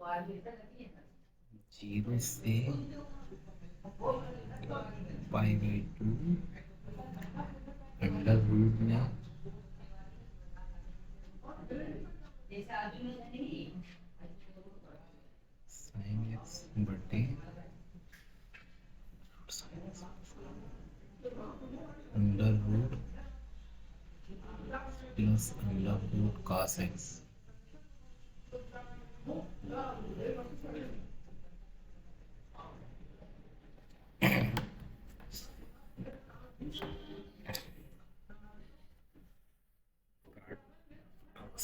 Zero से pi by two under root में sine x बटे under root plus under root cos x.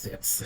X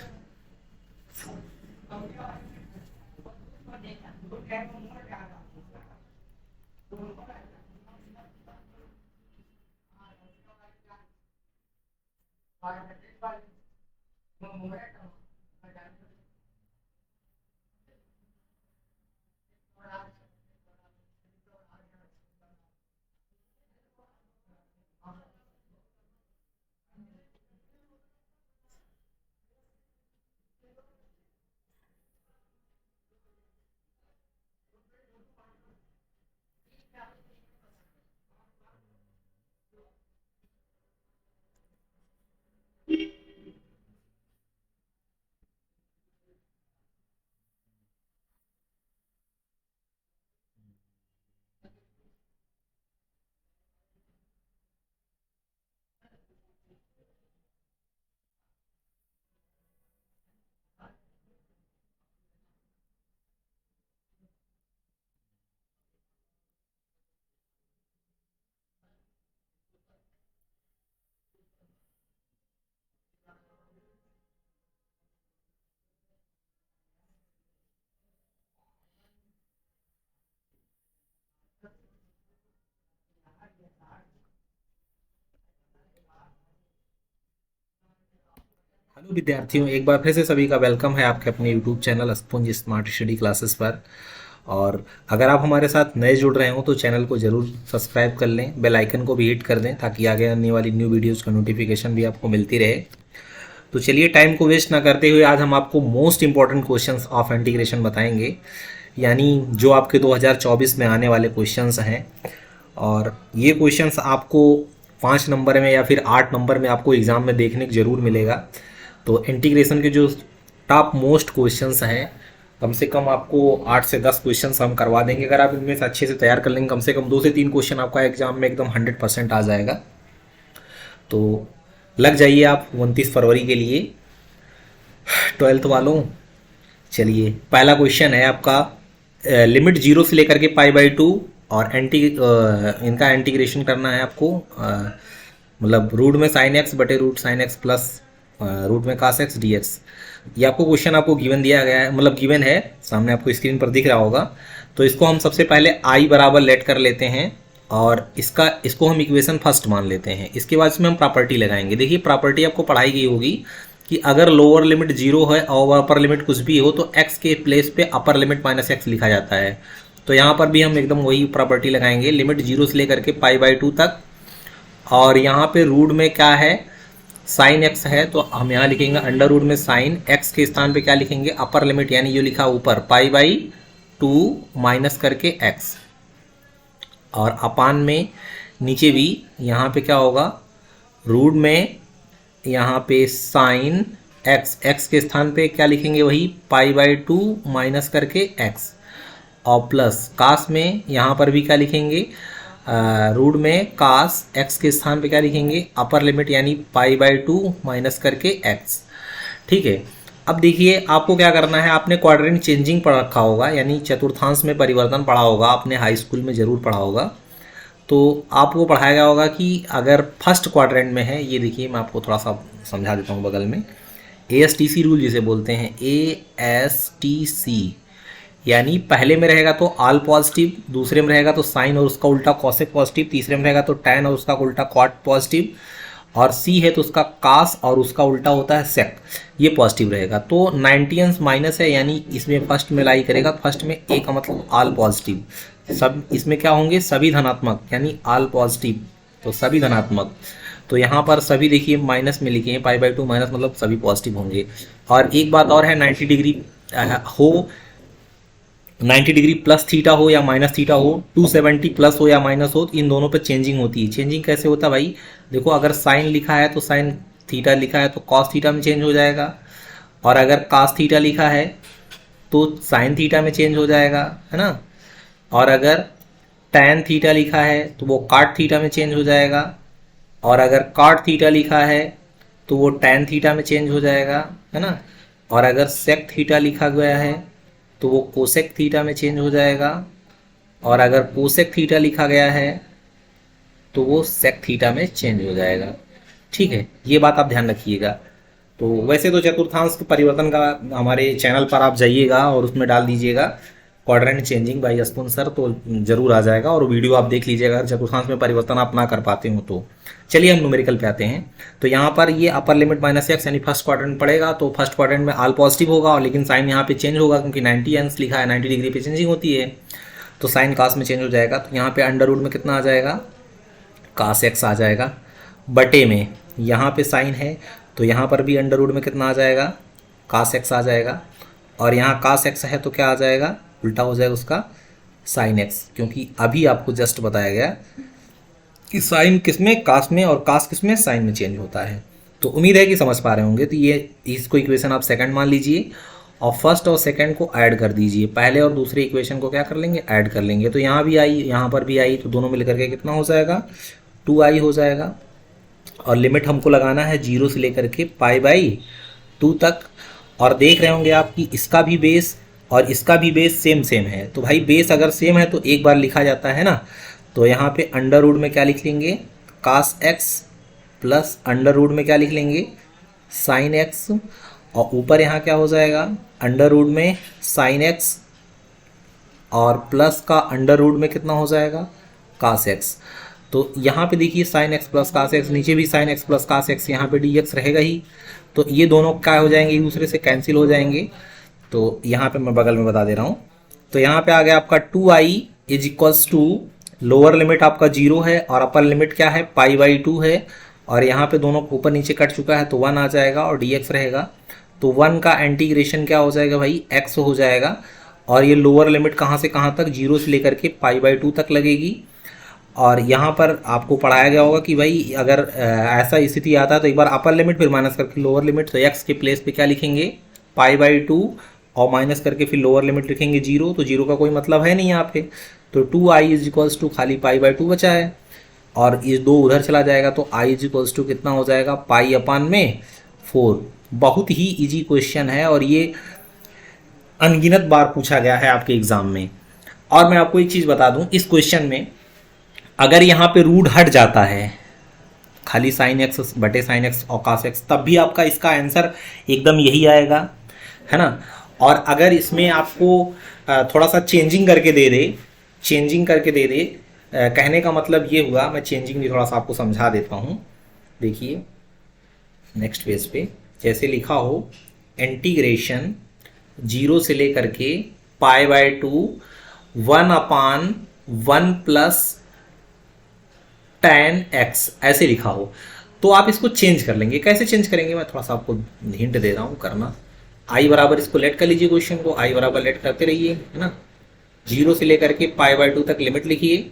hello विद्यार्थियों, एक बार फिर से सभी का वेलकम है आपके अपने YouTube channel sponge smart study classes पर। और अगर आप हमारे साथ नए जुड़ रहे हो तो चैनल को ज़रूर सब्सक्राइब कर लें, बेल आइकन को भी हिट कर दें ताकि आगे आने वाली न्यू वीडियोज़ का नोटिफिकेशन भी आपको मिलती रहे। तो चलिए टाइम को वेस्ट ना करते हुए आज हम आपको most important questions of integration बताएंगे, यानी जो आपके 2024 में आने वाले क्वेश्चंस हैं। और ये क्वेश्चंस आपको 5 नंबर में या फिर 8 नंबर में आपको एग्ज़ाम में देखने को ज़रूर मिलेगा। तो इंटीग्रेशन के जो टॉप मोस्ट क्वेश्चंस हैं, कम से कम आपको 8 से 10 क्वेश्चंस हम करवा देंगे। अगर आप इनमें से अच्छे से तैयार कर लेंगे, कम से कम 2 से 3 क्वेश्चन आपका एग्जाम में एकदम 100% आ जाएगा। तो लग जाइए आप 29 फरवरी के लिए 12th वालों। चलिए पहला क्वेश्चन है आपका, लिमिट जीरो से लेकर के पाई बाई टू और इनका इंटीग्रेशन करना है आपको। मतलब रूट में साइन एक्स बटे root sine x plus root में कास एक्स डी एक्स। ये आपको क्वेश्चन आपको गिवन दिया गया है, मतलब गिवन है, सामने आपको स्क्रीन पर दिख रहा होगा। तो इसको हम सबसे पहले आई बराबर लेट कर लेते हैं और इसको हम इक्वेशन फर्स्ट मान लेते हैं। इसके बाद इसमें हम प्रॉपर्टी लगाएंगे। देखिए प्रॉपर्टी आपको पढ़ाई गई होगी कि अगर लोअर लिमिट जीरो है और अपर लिमिट कुछ भी हो तो एक्स के प्लेस पे अपर लिमिट माइनस एक्स लिखा जाता है। तो यहाँ पर भी हम एकदम वही प्रॉपर्टी लगाएंगे, लिमिट जीरो से लेकर के पाई बाई टू तक। और यहाँ पे रूट में क्या है, साइन एक्स है, तो हम यहाँ लिखेंगे अंडर रूट में साइन एक्स के स्थान पे क्या लिखेंगे, अपर लिमिट, यानी जो लिखा ऊपर पाई बाई टू माइनस करके एक्स। और अपान में नीचे भी यहाँ पे क्या होगा, रूट में यहाँ पे साइन एक्स, एक्स के स्थान पे क्या लिखेंगे, वही पाई बाई टू माइनस करके एक्स। और प्लस कास में यहाँ पर भी क्या लिखेंगे, रूट में कास एक्स के स्थान पे क्या लिखेंगे, अपर लिमिट यानी पाई बाई टू माइनस करके एक्स। ठीक है। अब देखिए आपको क्या करना है, आपने क्वाड्रेंट चेंजिंग पढ़ रखा होगा, यानी चतुर्थांश में परिवर्तन पढ़ा होगा, आपने हाई स्कूल में ज़रूर पढ़ा होगा। तो आपको पढ़ाया गया होगा कि अगर फर्स्ट क्वाड्रेंट में है, ये देखिए मैं आपको थोड़ा सा समझा देता हूँ बगल में, ASTC रूल जिसे बोलते हैं, ASTC, यानी पहले में रहेगा तो आल पॉजिटिव, दूसरे में रहेगा तो साइन और उसका उल्टा कॉसेक पॉजिटिव, तीसरे में रहेगा तो टैन और उसका उल्टा कॉट पॉजिटिव, और सी है तो उसका कास और उसका उल्टा होता है सेक, ये पॉजिटिव रहेगा। तो 90 माइनस है, यानी इसमें फर्स्ट में लाई करेगा, फर्स्ट में ए का मतलब आल पॉजिटिव, सब इसमें क्या होंगे, सभी धनात्मक, यानी आल पॉजिटिव, तो सभी धनात्मक। तो यहाँ पर सभी देखिए माइनस में लिखे हैं, पाई बाई टू माइनस मतलब सभी पॉजिटिव होंगे। और एक बात और है, 90 डिग्री हो 90 डिग्री प्लस थीटा हो या माइनस थीटा हो, 270 प्लस हो या माइनस हो, इन दोनों पे चेंजिंग होती है। चेंजिंग कैसे होता है भाई, देखो अगर साइन लिखा है तो साइन थीटा लिखा है तो कॉस थीटा में चेंज हो जाएगा, और अगर कास थीटा लिखा है तो साइन थीटा में चेंज हो जाएगा, है ना। और अगर टैन थीटा लिखा है तो वो काट थीटा में चेंज हो जाएगा, और अगर काट थीटा लिखा है तो वो टैन थीटा में चेंज हो जाएगा, है ना। और अगर सेक थीटा लिखा गया है तो वो कोसेक थीटा में चेंज हो जाएगा, और अगर कोसेक थीटा लिखा गया है तो वो सेक थीटा में चेंज हो जाएगा। ठीक है, ये बात आप ध्यान रखिएगा। तो वैसे तो चतुर्थांश के परिवर्तन का हमारे चैनल पर आप जाइएगा और उसमें डाल दीजिएगा क्वाड्रेंट चेंजिंग बाई अस्पुन सर, तो जरूर आ जाएगा और वीडियो आप देख लीजिएगा अगर चतुर्थांश में परिवर्तन आप ना कर पाते हो तो। चलिए हम न्यूमेरिकल पे आते हैं। तो यहाँ पर ये अपर लिमिट माइनस एक्स यानी फर्स्ट क्वाड्रेंट पड़ेगा, तो फर्स्ट क्वाड्रेंट में ऑल पॉजिटिव होगा, और लेकिन साइन यहाँ पे चेंज होगा क्योंकि 90 अंश लिखा है, 90 डिग्री पे चेंजिंग होती है, तो साइन कास में चेंज हो जाएगा। तो यहाँ पे अंडर रूट में कितना आ जाएगा, कास एक्स आ जाएगा, बटे में यहाँ पे साइन है तो यहाँ पर भी अंडर रूट में कितना आ जाएगा, कास एक्स आ जाएगा, और यहाँ कास एक्स है तो क्या आ जाएगा, उल्टा हो जाएगा उसका साइन एक्स, क्योंकि अभी आपको जस्ट बताया गया कि साइन किस में कास में और कास किस में साइन में चेंज होता है। तो उम्मीद है कि समझ पा रहे होंगे। तो ये इसको इक्वेशन आप सेकंड मान लीजिए और फर्स्ट और सेकंड को ऐड कर दीजिए, पहले और दूसरे इक्वेशन को क्या कर लेंगे, ऐड कर लेंगे। तो यहाँ भी आई, यहाँ पर भी आई, तो दोनों मिलकर के कितना हो जाएगा, 2i हो जाएगा। और लिमिट हमको लगाना है 0 से लेकर के π/2 तक। और देख रहे होंगे आप कि इसका भी बेस और इसका भी बेस सेम सेम है, तो भाई बेस अगर सेम है तो एक बार लिखा जाता है ना। तो यहाँ पे अंडर रूट में क्या लिख लेंगे, कास एक्स, प्लस अंडर रूट में क्या लिख लेंगे, साइन एक्स, और ऊपर यहाँ क्या हो जाएगा, अंडर रूट में साइन एक्स, और प्लस का अंडर रूट में कितना हो जाएगा, कास एक्स। तो यहाँ पे देखिए sine x plus cos x, नीचे भी sine x plus cos x, यहाँ पे डी एक्स रहेगा ही, तो ये दोनों क्या हो जाएंगे, एक दूसरे से कैंसिल हो जाएंगे। तो यहाँ पे मैं बगल में बता दे रहा हूँ। तो यहाँ पे आ गया आपका 2i is equals to, lower limit आपका 0 है और अपर लिमिट क्या है, π/2 है, और यहाँ पे दोनों ऊपर नीचे कट चुका है तो 1 आ जाएगा और dx रहेगा। तो 1 का इंटीग्रेशन क्या हो जाएगा भाई, x हो जाएगा, और ये लोअर लिमिट कहाँ से कहाँ तक, 0 से लेकर के π/2 तक लगेगी। और यहाँ पर आपको पढ़ाया गया होगा कि भाई अगर ऐसा स्थिति आता है तो एक बार अपर लिमिट फिर माइनस करके लोअर लिमिट, तो x के प्लेस पे क्या लिखेंगे, π/2, और माइनस करके फिर लोअर लिमिट लिखेंगे 0, तो 0 का कोई मतलब है नहीं यहाँ पे। तो 2i इज इक्वल्स टू खाली π/2 बचा है, और ये 2 उधर चला जाएगा तो i इज इक्वल्स टू कितना हो जाएगा, π/4। बहुत ही इजी क्वेश्चन है और ये अनगिनत बार पूछा गया है आपके एग्जाम में। और मैं आपको एक चीज़ बता दूं, इस क्वेश्चन में अगर यहाँ पे रूट हट जाता है, खाली साइन एक्स बटे साइन एक्स और कास एक्स, तब भी आपका इसका आंसर एकदम यही आएगा, है ना। और अगर इसमें आपको थोड़ा सा चेंजिंग करके दे दे, चेंजिंग करके दे दे, कहने का मतलब ये हुआ, मैं चेंजिंग भी थोड़ा सा आपको समझा देता हूँ। देखिए नेक्स्ट पेज पे जैसे लिखा हो, इंटीग्रेशन 0 से लेकर के π/2 1/1 प्लस tan x ऐसे लिखा हो, तो आप इसको चेंज कर लेंगे। कैसे चेंज करेंगे, मैं थोड़ा सा आपको हिंट दे रहा हूँ करना। i बराबर, इसको लेट कर लीजिए क्वेश्चन को, i बराबर लेट करते रहिए, है ना। 0 से लेकर के π/2 तक लिमिट लिखिए,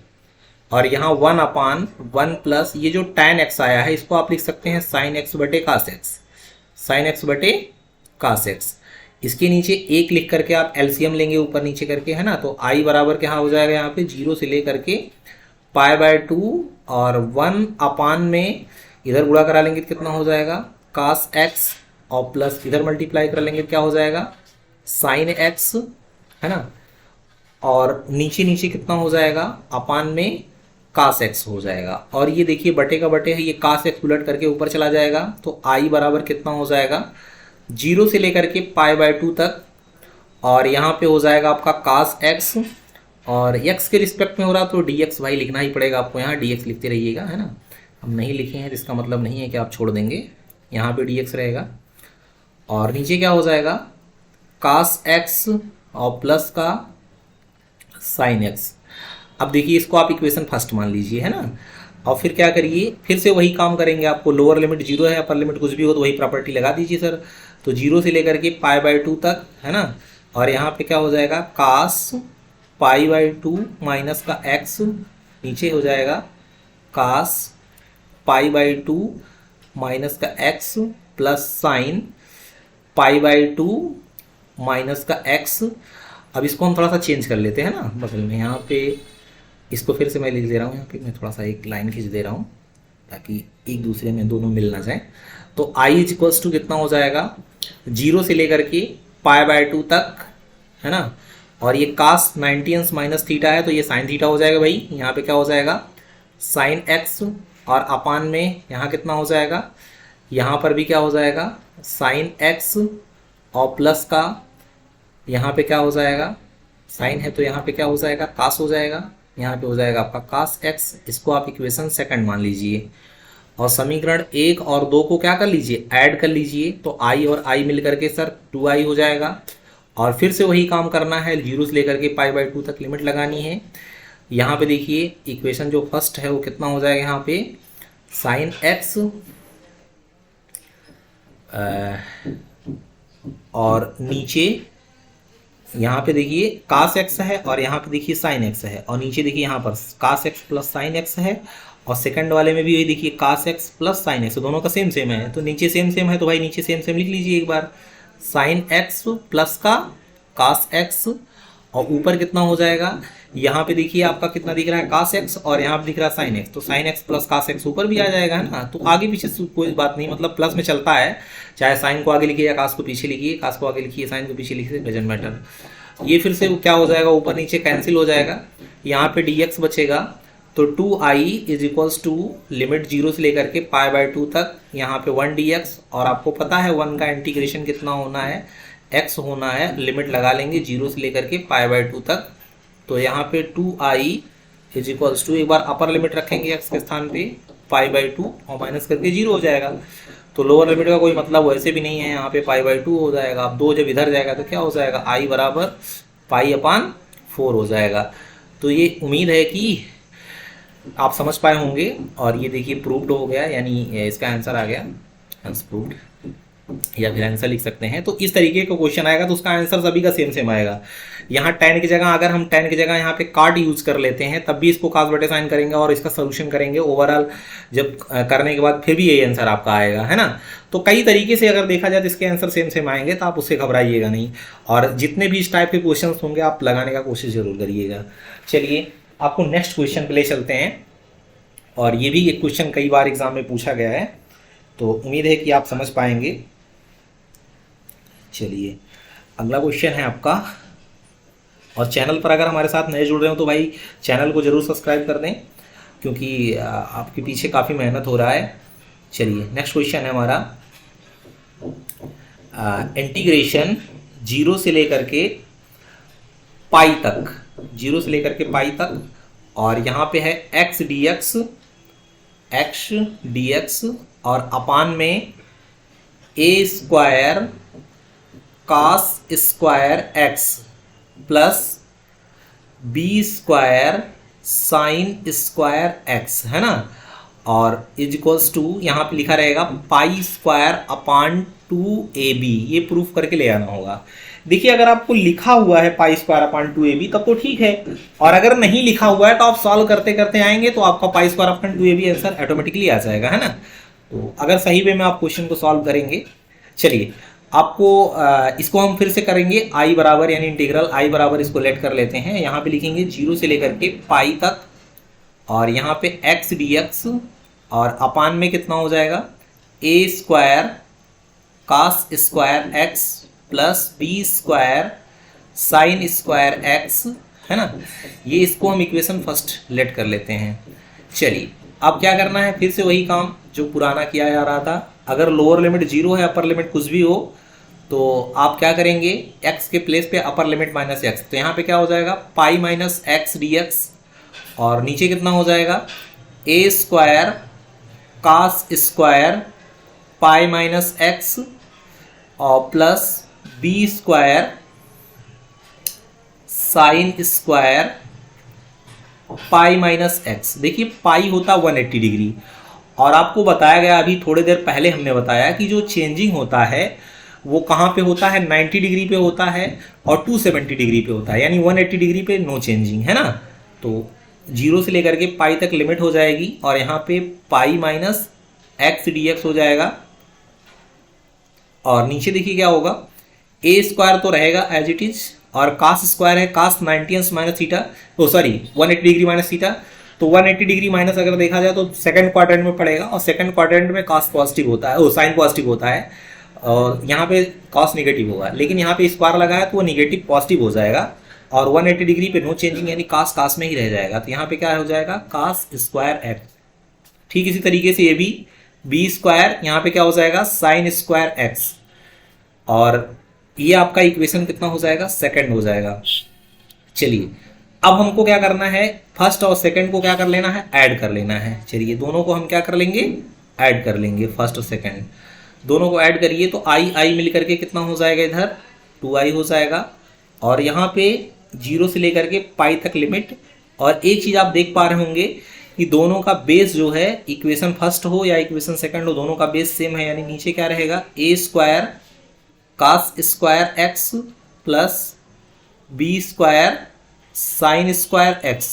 और यहाँ 1/1 प्लस ये जो tan x आया है इसको आप लिख सकते हैं sin x बटे कास एक्स, sin x बटे कास एक्स। इसके नीचे एक लिख करके आप एलसीएम लेंगे ऊपर नीचे करके, है ना। तो i बराबर क्या हो जाएगा यहाँ पे, 0 से लेकर के π/2 और 1/, में इधर गुणा करा लेंगे तो कितना हो जाएगा, कास एक्स, और प्लस इधर मल्टीप्लाई कर लेंगे क्या हो जाएगा, साइन एक्स, है ना। और नीचे नीचे कितना हो जाएगा, अपान में कास एक्स हो जाएगा। और ये देखिए बटे का बटे है, ये कास एक्स उलट करके ऊपर चला जाएगा, तो आई बराबर कितना हो जाएगा, 0 से लेकर के π/2 तक, और यहाँ पे हो जाएगा आपका कास एक्स, और x के रिस्पेक्ट में हो रहा तो dx भाई लिखना ही पड़ेगा आपको, यहाँ dx लिखते रहिएगा, है ना। हम नहीं लिखे हैं इसका मतलब नहीं है कि आप छोड़ देंगे, यहाँ पे dx रहेगा। और नीचे क्या हो जाएगा, कास एक्स और प्लस का साइन एक्स। अब देखिए इसको आप इक्वेशन फर्स्ट मान लीजिए, है ना। और फिर क्या करिए, फिर से वही काम करेंगे, आपको लोअर लिमिट 0 है, अपर लिमिट कुछ भी हो तो वही प्रॉपर्टी लगा दीजिए सर। तो 0 से लेकर के π/2 तक, है ना, और यहाँ पे क्या हो जाएगा कास पाई बाई टू माइनस का एक्स, नीचे हो जाएगा कास पाई बाई टू माइनस का x plus sine pi by to minus का एक्स। अब इसको हम थोड़ा सा चेंज कर लेते हैं ना बगल में, यहाँ पे इसको फिर से मैं लिख दे रहा हूँ, यहाँ पे मैं थोड़ा सा एक लाइन खींच दे रहा हूँ ताकि एक दूसरे में दोनों मिल ना जाए। तो आई इज इक्वल्स टू कितना हो जाएगा, 0 से लेकर के पाई बाय 2 तक, है ना। और ये कास 90 माइनस थीटा है तो ये साइन थीटा हो जाएगा भाई। यहाँ पे क्या हो जाएगा साइन एक्स, और अपान में यहाँ कितना हो जाएगा, यहाँ पर भी क्या हो जाएगा साइन एक्स, और प्लस का यहाँ पे क्या हो जाएगा साइन है तो यहाँ पे क्या हो जाएगा कास हो जाएगा, यहाँ पे हो जाएगा आपका कास एक्स। इसको आप इक्वेशन सेकंड मान लीजिए, और समीकरण 1 और 2 को क्या कर लीजिए ऐड कर लीजिए, तो आई और आई मिल करके सर 2i हो जाएगा। और फिर से वही काम करना है, 0 से लेकर के पाई बाई 2 तक लिमिट लगानी है। यहाँ पे देखिए इक्वेशन जो फर्स्ट है वो कितना हो जाएगा, यहाँ पे साइन एक्स और नीचे यहाँ पे देखिए कास एक्स है, और यहाँ पे देखिए साइन एक्स है, और नीचे देखिए यहाँ पर कास एक्स प्लस साइन एक्स है, और सेकंड वाले में भी यही देखिए कास एक्स प्लस साइन एक्स, दोनों का सेम सेम है, तो नीचे सेम सेम है तो भाई नीचे सेम सेम लिख लीजिए एक बार, साइन एक्स प्लस का कास एक्स, और ऊपर कितना हो जाएगा, यहाँ पे देखिए आपका कितना दिख रहा है कास एक्स, और यहाँ पे दिख रहा है साइन एक्स, तो sine x plus cos x ऊपर भी आ जाएगा, है ना। तो आगे पीछे कोई बात नहीं, मतलब प्लस में चलता है, चाहे साइन को आगे लिखिए या कास को पीछे लिखिए, कास को आगे लिखिए साइन को पीछे लिखिए, डजंट मैटर। ये फिर से क्या हो जाएगा ऊपर नीचे कैंसिल हो जाएगा, यहाँ पे dx बचेगा, तो 2i is equals to limit 0 से लेकर के पाई बाय 2 तक, यहाँ पे 1 dx, और आपको पता है 1 का इंटीग्रेशन कितना होना है x होना है, लिमिट लगा लेंगे 0 से लेकर के पाई बाय 2 तक, तो यहाँ पे 2i इज इक्वल्स टू एक बार अपर लिमिट रखेंगे x के स्थान पे पाई बाई 2 और माइनस करके 0 हो जाएगा, तो लोअर लिमिट का कोई मतलब वैसे भी नहीं है, यहाँ पे पाई बाई 2 हो जाएगा। अब 2 जब इधर जाएगा तो क्या हो जाएगा i बराबर पाई अपान 4 हो जाएगा। तो ये उम्मीद है कि आप समझ पाए होंगे, और ये देखिए प्रूव्ड हो गया, यानी इसका आंसर आ गया प्रूव्ड, या फिर आंसर लिख सकते हैं। तो इस तरीके का क्वेश्चन आएगा तो उसका आंसर सभी का सेम सेम आएगा। यहाँ tan की जगह अगर हम tan की जगह यहाँ पे काट यूज कर लेते हैं तब भी इसको कास बटे साइन करेंगे और इसका सोल्यूशन करेंगे, ओवरऑल जब करने के बाद फिर भी यही आंसर आपका आएगा, है ना। तो कई तरीके से अगर देखा जाए तो इसके आंसर सेम सेम आएंगे, तो आप उससे घबराइएगा नहीं, और जितने भी इस टाइप के क्वेश्चन होंगे आप लगाने का कोशिश जरूर करिएगा। चलिए आपको नेक्स्ट क्वेश्चन पे ले चलते हैं, और ये भी एक क्वेश्चन कई बार एग्जाम में पूछा गया है, तो उम्मीद है कि आप समझ पाएंगे। चलिए अगला क्वेश्चन है आपका, और चैनल पर अगर हमारे साथ नए जुड़ रहे हो तो भाई चैनल को जरूर सब्सक्राइब कर दें, क्योंकि आपके पीछे काफ़ी मेहनत हो रहा है। चलिए नेक्स्ट क्वेश्चन है हमारा, इंटीग्रेशन 0 से लेकर के पाई तक, 0 से लेकर के पाई तक, और यहाँ पे है x dx, और अपान में a square cos square x plus b square sine square x, है ना, और इज इक्वल्स टू यहाँ पे लिखा रहेगा पाई स्क्वायर अपान 2ab, ये प्रूफ करके ले आना होगा। देखिए अगर आपको लिखा हुआ है पाई स्क्वायर अपान 2ab तब तो ठीक है, और अगर नहीं लिखा हुआ है तो आप सॉल्व करते करते आएंगे तो आपका पाई स्क्वायर अपान 2ab आंसर ऑटोमेटिकली आ जाएगा, है ना। तो अगर सही वे में आप क्वेश्चन को सॉल्व करेंगे, चलिए आपको इसको हम फिर से करेंगे, आई बराबर यानी इंटीग्रल आई बराबर इसको लेट कर लेते हैं, यहाँ पे लिखेंगे 0 से लेकर के पाई तक, और यहाँ पे x dx, और अपान में कितना हो जाएगा a square cos square x plus b square sine square x, है ना। ये इसको हम इक्वेशन फर्स्ट लेट कर लेते हैं। चलिए अब क्या करना है, फिर से वही काम जो पुराना किया जा रहा था, अगर लोअर लिमिट 0 है अपर लिमिट कुछ भी हो तो आप क्या करेंगे, x के प्लेस पे अपर लिमिट माइनस एक्स, तो यहाँ पे क्या हो जाएगा पाई माइनस एक्स dx, और नीचे कितना हो जाएगा a square cos square pi minus x और plus b square sine square pi minus x. देखिए पाई होता 180 डिग्री, और आपको बताया गया अभी थोड़ी देर पहले हमने बताया कि जो चेंजिंग होता है वो कहाँ पे होता है, 90 डिग्री पे होता है और 270 डिग्री पे होता है, यानी 180 डिग्री पे नो चेंजिंग, है ना। तो 0 से लेकर के पाई तक लिमिट हो जाएगी और यहाँ पे पाई माइनस एक्स डी एक्स हो जाएगा। और नीचे देखिए क्या होगा, ए स्क्वायर तो रहेगा एज इट इज, और कास स्क्वायर है कास 90 माइनस थीटा, ओ सॉरी 180 डिग्री माइनस थीटा। तो 180 डिग्री माइनस अगर देखा जाए तो सेकंड क्वाड्रेंट में पड़ेगा, और सेकंड क्वाड्रेंट में कास पॉजिटिव होता है, ओ साइन पॉजिटिव होता है, और यहाँ पे कॉस नेगेटिव होगा, लेकिन यहाँ पे स्क्वायर लगा है तो वो नेगेटिव पॉजिटिव हो जाएगा, और 180 डिग्री पे नो चेंजिंग यानी कास कास में ही रह जाएगा। तो यहाँ पे क्या हो जाएगा, कास स्क्वायर एक्स। ठीक इसी तरीके से ये भी बी स्क्वायर, यहाँ पे क्या हो जाएगा, साइन स्क्वायर एक्स, और ये आपका इक्वेशन कितना हो जाएगा, सेकंड हो जाएगा। चलिए अब हमको क्या करना है, फर्स्ट और सेकंड को क्या कर लेना है, ऐड कर लेना है। चलिए दोनों को हम क्या कर लेंगे, ऐड कर लेंगे, फर्स्ट और सेकंड दोनों को ऐड करिए तो आई आई मिल करके कितना हो जाएगा, इधर 2i हो जाएगा, और यहाँ पे 0 से लेकर के पाई तक लिमिट। और एक चीज़ आप देख पा रहे होंगे कि दोनों का बेस जो है, इक्वेशन फर्स्ट हो या इक्वेशन सेकंड हो, दोनों का बेस सेम है, यानी नीचे क्या रहेगा, a square cos square x plus B square sine square x,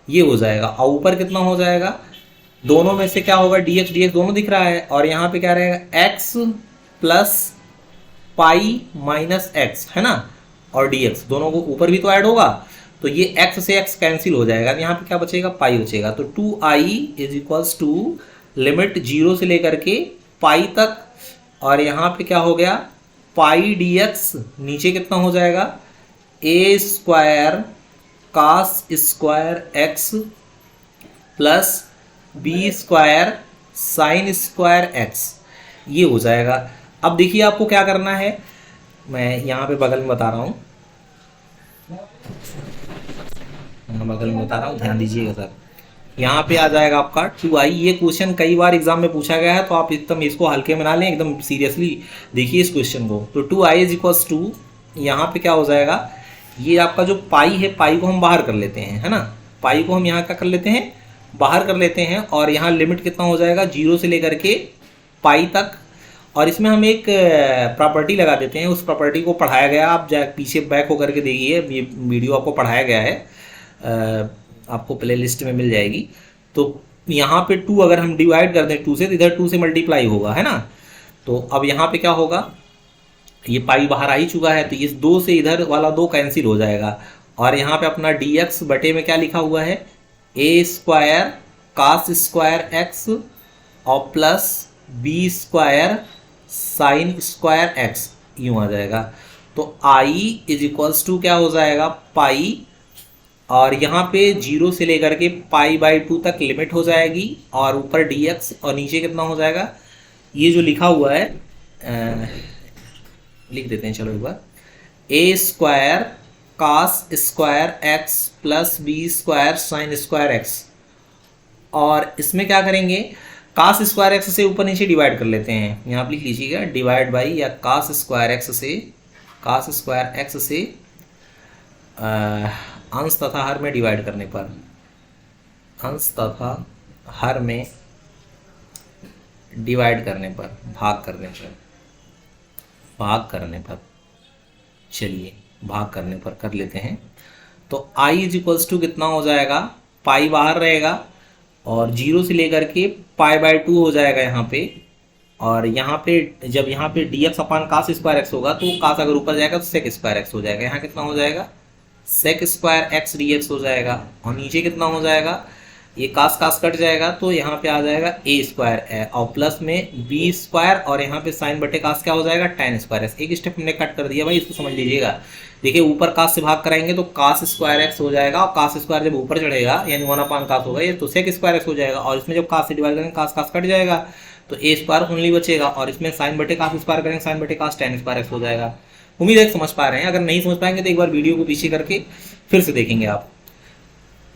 ये हो जाएगा। और ऊपर कितना हो जाएगा, दोनों में से क्या होगा, डी एक्स दोनों दिख रहा है, और यहाँ पे क्या रहेगा, x plus pi minus x, है ना, और डी एक्स दोनों को ऊपर भी तो ऐड होगा, तो ये एक्स से एक्स कैंसिल हो जाएगा, यहाँ पे क्या बचेगा, पाई बचेगा। तो 2i is equals to limit 0 से लेकर के पाई तक, और यहाँ पे क्या हो गया, पाई डी एक्स, नीचे कितना हो जाएगा, a square cos square x plus B square sine square x, ये हो जाएगा। अब देखिए आपको क्या करना है, मैं यहाँ पे बगल में बता रहा हूँ, ध्यान दीजिएगा सर। यहाँ पे आ जाएगा आपका 2i। ये क्वेश्चन कई बार एग्जाम में पूछा गया है, तो आप एकदम इसको हल्के में ना लें, एकदम सीरियसली देखिए इस क्वेश्चन को। तो 2i इज इक्वल्स टू, यहाँ पे क्या हो जाएगा, ये आपका जो पाई है, पाई को हम बाहर कर लेते हैं, है ना, पाई को हम यहाँ क्या कर लेते हैं, बाहर कर लेते हैं, और यहाँ लिमिट कितना हो जाएगा, 0 से लेकर के पाई तक। और इसमें हम एक प्रॉपर्टी लगा देते हैं, उस प्रॉपर्टी को पढ़ाया गया, आप पीछे बैक होकर के देखिए, ये वीडियो आपको पढ़ाया गया है, आपको प्ले लिस्ट में मिल जाएगी। तो यहाँ पे 2 अगर हम डिवाइड कर दें 2 से, तो इधर 2 से मल्टीप्लाई होगा, है ना। तो अब यहाँ पे क्या होगा, ये पाई बाहर आ ही चुका है, तो इस 2 से इधर वाला 2 कैंसिल हो जाएगा, और यहाँ पे अपना डी एक्स बटे में क्या लिखा हुआ है, A square cos square x और plus B square sine square x, यूँ आ जाएगा। तो आई इज इक्वल्स टू क्या हो जाएगा, पाई, और यहाँ पे 0 से लेकर के पाई बाई 2 तक लिमिट हो जाएगी, और ऊपर डी एक्स, और नीचे कितना हो जाएगा, ये जो लिखा हुआ है लिख देते हैं, चलो एक बार, a square cos square x plus B square sine square x, और इसमें क्या करेंगे, कास स्क्वायर एक्स से ऊपर नीचे डिवाइड कर लेते हैं, यहाँ पर लिख लीजिएगा डिवाइड बाई, या कास स्क्वायर एक्स से अंश तथा हर में डिवाइड करने पर, अंश तथा हर में डिवाइड करने पर, भाग करने पर, चलिए भाग करने पर कर लेते हैं। तो i इज इक्वल्स टू कितना हो जाएगा, पाई बाहर रहेगा, और 0 से लेकर के पाई बाई 2 हो जाएगा यहाँ पे, और यहाँ पे जब यहाँ पे डी एक्स अपान कास स्क्वायर एक्स होगा, तो कास अगर ऊपर जाएगा तो सेक स्क्वायर एक्स हो जाएगा, यहाँ कितना हो जाएगा, sec square x d x हो जाएगा, और नीचे कितना हो जाएगा, ये कास कास कट जाएगा, तो यहाँ पे आ जाएगा ए स्क्वायर, और प्लस में बी स्क्वायर, और यहाँ पे साइन बटे कास क्या हो जाएगा, tan स्क्वायर एक्स। एक स्टेप हमने कट कर दिया भाई, इसको समझ लीजिएगा। देखिए ऊपर कास से भाग कराएंगे तो कास स्क्वायर एक्स हो जाएगा, और कास स्क्वायर जब ऊपर चढ़ेगा यानी 1 अपान कास होगा, ये तो सेक स्क्वायर एक्स हो जाएगा, और इसमें जब कास से डिवाइड करेंगे कास कास कट जाएगा, तो ए स्क्वायर ओनली बचेगा, और इसमें साइन बटे कास स्क्वायर करेंगे, साइन बटे कास tan स्क्वायर एक्स हो जाएगा। उम्मीद है समझ पा रहे हैं, अगर नहीं समझ पाएंगे तो एक बार वीडियो को पीछे करके फिर से देखेंगे आप,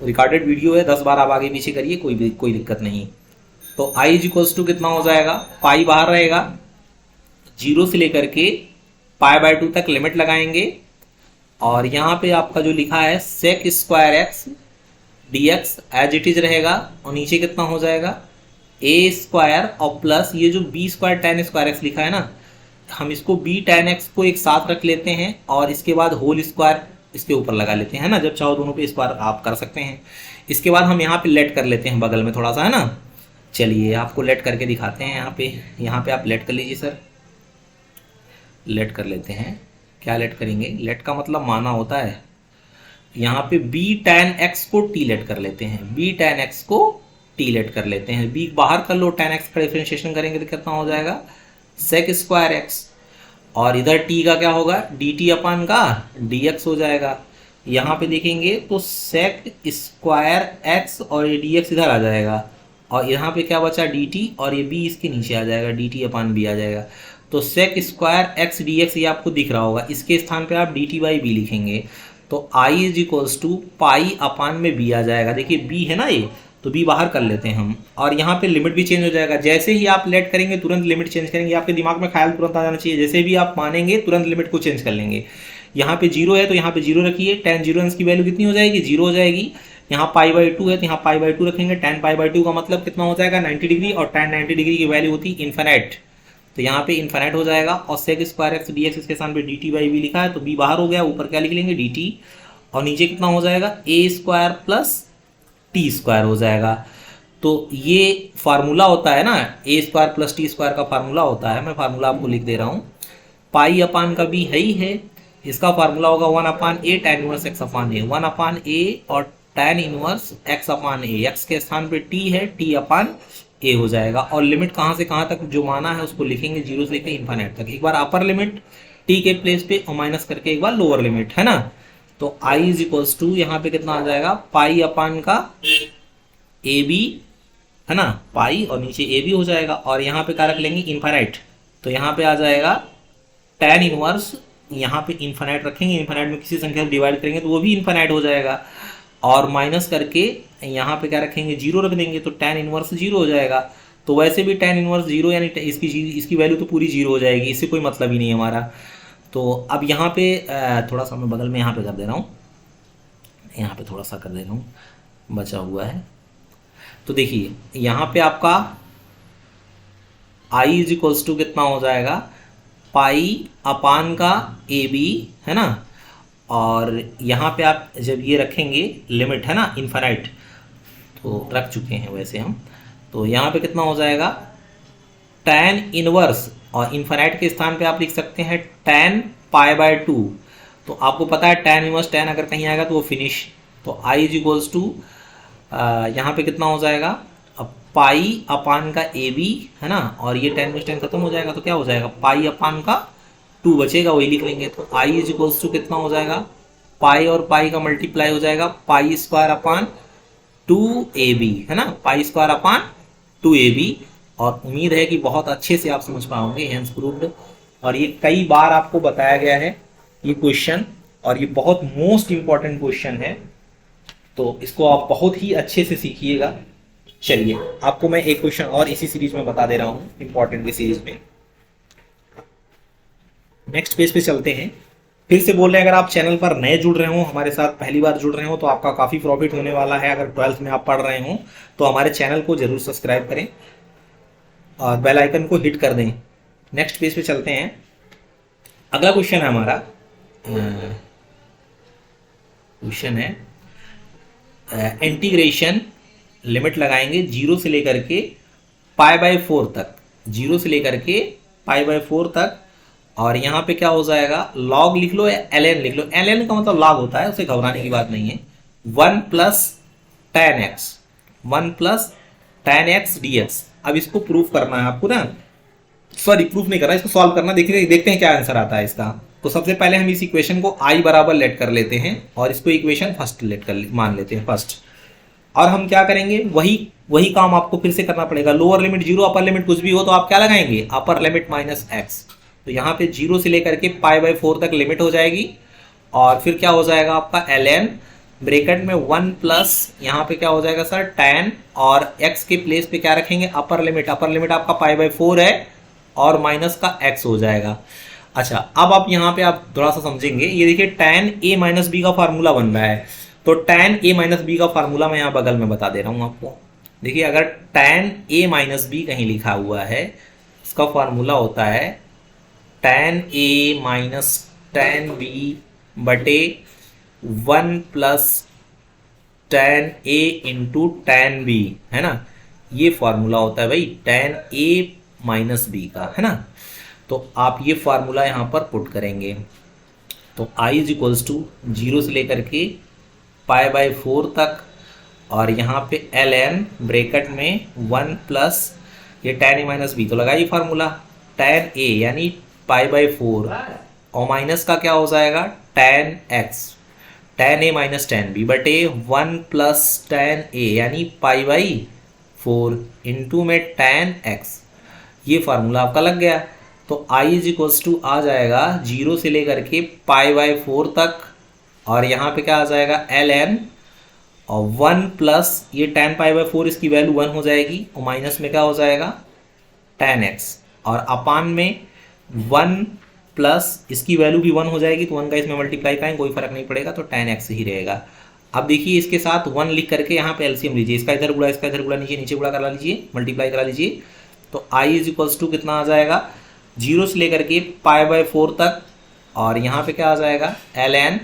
रिकॉर्डेड वीडियो है, 10 बार आप आगे पीछे करिए, कोई दिक्कत नहीं। तो i इज इक्वल्स टू कितना हो जाएगा, पाई बाहर रहेगा, 0 से लेकर के पाई बाई 2 तक लिमिट लगाएंगे, और यहाँ पे आपका जो लिखा है sec square x d x as it is रहेगा, और नीचे कितना हो जाएगा, ए स्क्वायर और प्लस ये जो B square tan square x लिखा है ना, हम इसको बी tan x को एक साथ रख लेते हैं और इसके बाद होल स्क्वायर इसके ऊपर लगा लेते हैं, है ना। जब चाहो दोनों पे स्क्वायर आप कर सकते हैं। इसके बाद हम यहाँ पे लेट कर लेते हैं बगल में थोड़ा सा, है ना। चलिए आपको लेट करके दिखाते हैं। यहाँ पे आप लेट कर लीजिए सर, लेट कर लेते हैं। क्या लेट करेंगे? लेट का मतलब माना होता है, यहाँ पे b tan x को t लेट कर लेते हैं, b tan x को t लेट कर लेते हैं। b बाहर कर लो, tan x का डिफरेंशिएशन करेंगे तो कितना हो जाएगा? sec स्क्वायर x, और इधर t का क्या होगा? dt अपान का dx हो जाएगा। यहाँ पे देखेंगे तो sec स्क्वायर x और ये dx इधर आ जाएगा, और यहाँ पे क्या बचा? dt, और ये b इसके नीचे आ जाएगा, dt अपान b आ जाएगा। तो sec स्क्वायर x dx ये आपको दिख रहा होगा, इसके स्थान पे आप dt बाई बी लिखेंगे तो i इज इक्वल्स टू पाई अपान में b आ जाएगा। देखिए b है ना ये, तो b बाहर कर लेते हैं हम, और यहाँ पे लिमिट भी चेंज हो जाएगा। जैसे ही आप लेट करेंगे तुरंत लिमिट चेंज करेंगे, आपके दिमाग में ख्याल तुरंत आ जाना चाहिए। जैसे भी आप मानेंगे तुरंत लिमिट को चेंज कर लेंगे। यहाँ पे जीरो है तो यहाँ पे जीरो रखिए, tan 0 की वैल्यू कितनी हो जाएगी? जीरो हो जाएगी। यहाँ पाई बाई टू है तो यहाँ पाई बाई टू रखेंगे, tan पाई बाई टू का मतलब कितना हो जाएगा? 90 डिग्री, और tan 90 डिग्री की वैल्यू होती है इन्फिनिट, तो यहाँ पे इन्फिनिट हो जाएगा। और sec स्क्वायर x dx इसके स्थान पे dt बाई बी लिखा है तो b बाहर हो गया, ऊपर क्या लिख लेंगे? dt, और नीचे कितना हो जाएगा? a square plus T square हो जाएगा। तो ये फार्मूला होता है ना, a square plus T square का फार्मूला होता है। मैं फार्मूला आपको लिख दे रहा हूँ। पाई अपान का b है ही है, इसका फार्मूला होगा 1 अपान ए tan इनवर्स x अपान ए, 1 अपान ए और tan इनवर्स x अपान ए, x के स्थान पे t है, t अपान ए हो जाएगा। और लिमिट कहाँ से कहाँ तक जो माना है उसको लिखेंगे, जीरो से लेकर इन्फिनिट तक। एक बार अपर लिमिट t के प्लेस पे और माइनस करके एक बार लोअर लिमिट, है ना। तो i इज इक्वल्स टू यहाँ पे कितना आ जाएगा? पाई अपान का ए बी, है ना, पाई और नीचे ए बी हो जाएगा, और यहाँ पे क्या रख लेंगे? इन्फिनिट, तो यहाँ पे आ जाएगा tan इनवर्स, यहाँ पे इन्फिनिट रखेंगे, इन्फिनिट में किसी संख्या को डिवाइड करेंगे तो वो भी इन्फिनिट हो जाएगा, और माइनस करके यहाँ पे क्या रखेंगे? जीरो रख देंगे तो tan इनवर्स जीरो हो जाएगा। तो वैसे भी tan इनवर्स जीरो, यानी इसकी वैल्यू तो पूरी जीरो हो जाएगी, इससे कोई मतलब ही नहीं है हमारा। तो अब यहाँ पे थोड़ा सा मैं बगल में यहाँ पे कर दे रहा हूँ, यहाँ पे थोड़ा सा कर दे रहा हूँ, बचा हुआ है। तो देखिए यहाँ पे आपका i इज इक्वल्स टू कितना हो जाएगा? पाई अपान का ए बी, है ना, और यहाँ पे आप जब ये रखेंगे लिमिट, है ना, इन्फिनिट, तो रख चुके हैं वैसे हम, तो यहाँ पे कितना हो जाएगा? tan इनवर्स, और इन्फिनिट के स्थान पे आप लिख सकते हैं tan पाई बाय टू। तो आपको पता है tan इनवर्स tan अगर कहीं आएगा तो वो फिनिश। तो i इज इक्वल्स टू यहाँ पे कितना हो जाएगा? अब पाई अपान का ए बी, है ना, और ये tan इनवर्स tan खत्म हो जाएगा तो क्या हो जाएगा? पाई अपान का टू बचेगा, वही लिख लेंगे। तो i इज इक्वल्स टू कितना हो जाएगा? पाई और पाई का मल्टीप्लाई हो जाएगा, pi square upon two A B, है ना, pi square upon two A B. और उम्मीद है कि बहुत अच्छे से आप समझ पाओगे, हेंस प्रूव्ड। और ये कई बार आपको बताया गया है ये क्वेश्चन, और ये बहुत मोस्ट इंपॉर्टेंट क्वेश्चन है, तो इसको आप बहुत ही अच्छे से सीखिएगा। चलिए आपको मैं एक क्वेश्चन और इसी सीरीज में बता दे रहा हूँ, इंपॉर्टेंट की सीरीज में। नेक्स्ट पेज पे चलते हैं। फिर से बोल रहे हैं, अगर आप चैनल पर नए जुड़ रहे हो, हमारे साथ पहली बार जुड़ रहे हो, तो आपका काफ़ी प्रॉफिट होने वाला है। अगर 12th में आप पढ़ रहे हो तो हमारे चैनल को जरूर सब्सक्राइब करें और बेल आइकन को हिट कर दें। नेक्स्ट पेज पे चलते हैं। अगला क्वेश्चन है हमारा, क्वेश्चन है इंटीग्रेशन, लिमिट लगाएंगे 0 से लेकर के पाई बाय 4 तक, 0 से लेकर के पाई बाय 4 तक। और यहाँ पे क्या हो जाएगा? लॉग लिख लो या ln लिख लो, ln का मतलब लॉग होता है, उसे घबराने की बात नहीं है। 1 plus tan x, 1 plus tan x dx। अब इसको प्रूफ करना है आपको ना, सॉरी प्रूफ नहीं करना, इसको सॉल्व करना। देखते हैं क्या आंसर आता है इसका। तो सबसे पहले हम इस इक्वेशन को i बराबर लेट कर लेते हैं, और इसको इक्वेशन फर्स्ट लेट कर मान लेते हैं फर्स्ट। और हम क्या करेंगे? वही काम आपको फिर से करना पड़ेगा। लोअर लिमिट 0, अपर लिमिट कुछ भी हो तो आप क्या लगाएंगे? Upper limit minus x। तो यहाँ पे 0 से लेकर के पाई बाय 4 तक लिमिट हो जाएगी, और फिर क्या हो जाएगा आपका? ln ब्रैकेट में 1 प्लस यहाँ पे क्या हो जाएगा सर? tan, और x के प्लेस पे क्या रखेंगे? अपर लिमिट आपका पाई बाय 4 है, और माइनस का x हो जाएगा। अच्छा, अब आप यहाँ पे आप थोड़ा सा समझेंगे। ये देखिए tan a माइनस बी का फार्मूला बन रहा है, तो tan a माइनस बी का फार्मूला मैं यहाँ बगल में बता दे रहा हूँ आपको। देखिए अगर tan a माइनस बी कहीं लिखा हुआ है, इसका फार्मूला होता है tan A minus tan B बटे 1 plus tan A into tan B, है ना। ये फॉर्मूला होता है भाई tan A माइनस B का, है ना। तो आप ये फार्मूला यहाँ पर पुट करेंगे तो I इज इक्वल्स टू 0 से लेकर के π/4 तक, और यहाँ पे ln ब्रैकेट में 1 प्लस ये tan A माइनस बी, तो लगाइए फार्मूला tan A यानी π/4 और माइनस का क्या हो जाएगा tan x, tan A minus tan B बटे 1 प्लस tan A यानी π/4 इंटू में tan x। ये फार्मूला आपका लग गया। तो I इज इक्वल्स टू आ जाएगा 0 से लेकर के π/4 तक, और यहाँ पे क्या आ जाएगा ln और 1 प्लस ये tan π/4 इसकी वैल्यू 1 हो जाएगी, और माइनस में क्या हो जाएगा tan x, और अपान में 1 प्लस इसकी वैल्यू भी 1 हो जाएगी, तो 1 का इसमें मल्टीप्लाई करें कोई फर्क नहीं पड़ेगा, तो tan x ही रहेगा। अब देखिए इसके साथ 1 लिख करके यहाँ पे एलसीएम लीजिए, इसका इधर गुणा इसका इधर गुणा, नीचे नीचे गुणा करा लीजिए, मल्टीप्लाई करा लीजिए। तो I इज इक्वल्स टू कितना आ जाएगा 0 से लेकर के π/4 तक, और यहाँ पे क्या आ जाएगा ln,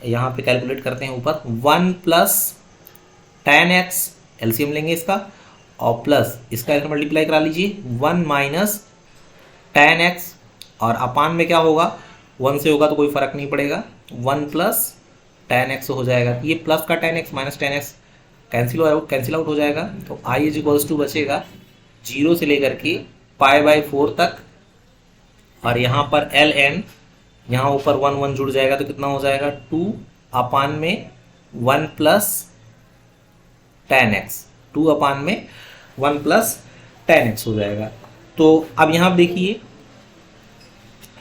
यहाँ पे कैलकुलेट करते हैं ऊपर 1 प्लस tan x, एलसीएम लेंगे इसका, और प्लस इसका इधर मल्टीप्लाई करा लीजिए 1 माइनस tan x, और अपान में क्या होगा 1 से होगा तो कोई फर्क नहीं पड़ेगा, 1 प्लस tan x हो जाएगा। ये प्लस का tan x minus tan x cancel out हो जाएगा। तो I इज इक्वल्स टू बचेगा 0 से लेकर के π/4 तक, और यहाँ पर ln, यहाँ ऊपर 1 1 जुड़ जाएगा तो कितना हो जाएगा 2 अपान में 1 प्लस tan x, 2 अपान में 1 प्लस tan x हो जाएगा। तो अब यहाँ पर देखिए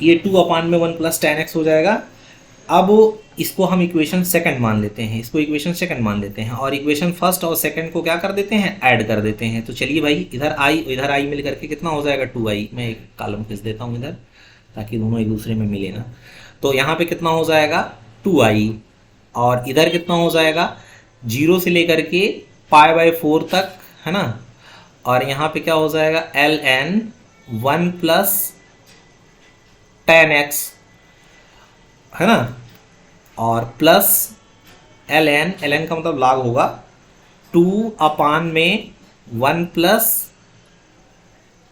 ये 2 अपान में 1 प्लस tan x हो जाएगा। अब इसको हम इक्वेशन सेकंड मान लेते हैं, इसको इक्वेशन सेकंड मान लेते हैं, और इक्वेशन फर्स्ट और सेकंड को क्या कर देते हैं ऐड कर देते हैं। तो चलिए भाई इधर i मिल करके कितना हो जाएगा 2i, मैं एक कॉलम खींच देता हूँ इधर ताकि दोनों एक दूसरे में मिले ना। तो यहाँ पे कितना हो जाएगा 2i, और इधर कितना हो जाएगा 0 से लेकर के π/4 तक, है ना। और यहाँ पे क्या हो जाएगा ln 1 प्लस tan x, है ना, और प्लस ln का मतलब log होगा 2 अपान में 1 प्लस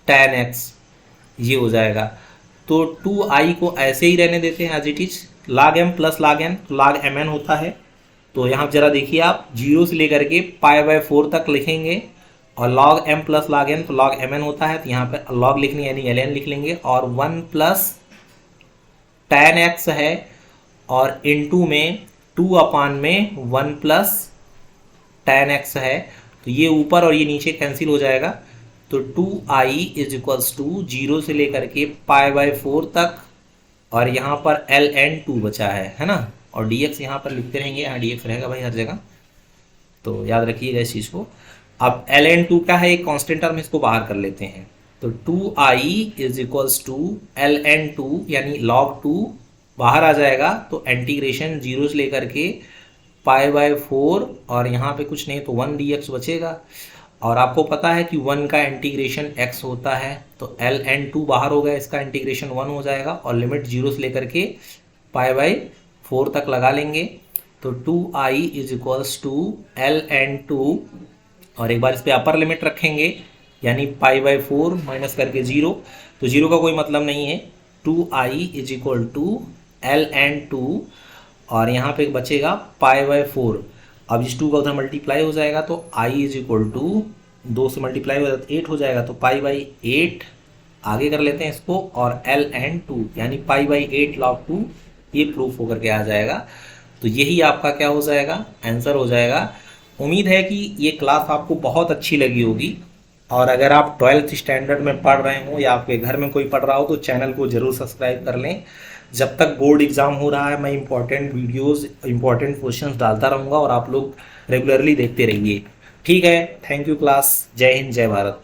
tan x, ये हो जाएगा। तो 2i को ऐसे ही रहने देते हैं as it is, log m plus log n, log mn होता है। तो यहाँ जरा देखिए आप 0 से लेकर के π/4 तक लिखेंगे, और log m plus log n तो log mn होता है, तो यहाँ पे log लिखनी यानी ln लिख लेंगे, और 1 प्लस tan x है, और इनटू में 2 अपान में 1 प्लस tan x है, तो ये ऊपर और ये नीचे कैंसिल हो जाएगा। तो 2i इज इक्वल्स टू 0 से लेकर के π/4 तक, और यहाँ पर ln 2 बचा है ना, और dx यहाँ पर लिखते रहेंगे, यहाँ dx रहेगा भाई हर जगह, तो याद रखिएगा इस चीज़ को। अब ln 2 क्या है, एक कांस्टेंट टर्म, इसको बाहर कर लेते हैं। तो 2i is equals to ln 2 यानी log 2 बाहर आ जाएगा, तो इंटीग्रेशन 0 से लेकर के π/4, और यहाँ पे कुछ नहीं तो 1 dx बचेगा। और आपको पता है कि 1 का इंटीग्रेशन x होता है, तो ln 2 बाहर हो गया, इसका इंटीग्रेशन 1 हो जाएगा, और लिमिट 0 से लेकर के π/4 तक लगा लेंगे। तो 2i is equals to ln 2, और एक बार इस पर अपर लिमिट रखेंगे यानी π/4 माइनस करके 0, तो 0 का कोई मतलब नहीं है। 2i is equal to ln 2, और यहाँ पे बचेगा π/4। अब इस 2 का उधर मल्टीप्लाई हो जाएगा, तो i इज इक्वल टू 2 से मल्टीप्लाई हो जाता है 8 हो जाएगा, तो π/8 आगे कर लेते हैं इसको, और ln 2 यानी π/8 log 2, ये प्रूफ होकर के आ जाएगा। तो यही आपका क्या हो जाएगा आंसर हो जाएगा। उम्मीद है कि ये क्लास आपको बहुत अच्छी लगी होगी, और अगर आप 12th स्टैंडर्ड में पढ़ रहे हो या आपके घर में कोई पढ़ रहा हो तो चैनल को ज़रूर सब्सक्राइब कर लें। जब तक बोर्ड एग्ज़ाम हो रहा है मैं इंपॉर्टेंट वीडियोस, इंपॉर्टेंट क्वेश्चंस डालता रहूँगा, और आप लोग रेगुलरली देखते रहिए। ठीक है, थैंक यू क्लास, जय हिंद, जय भारत।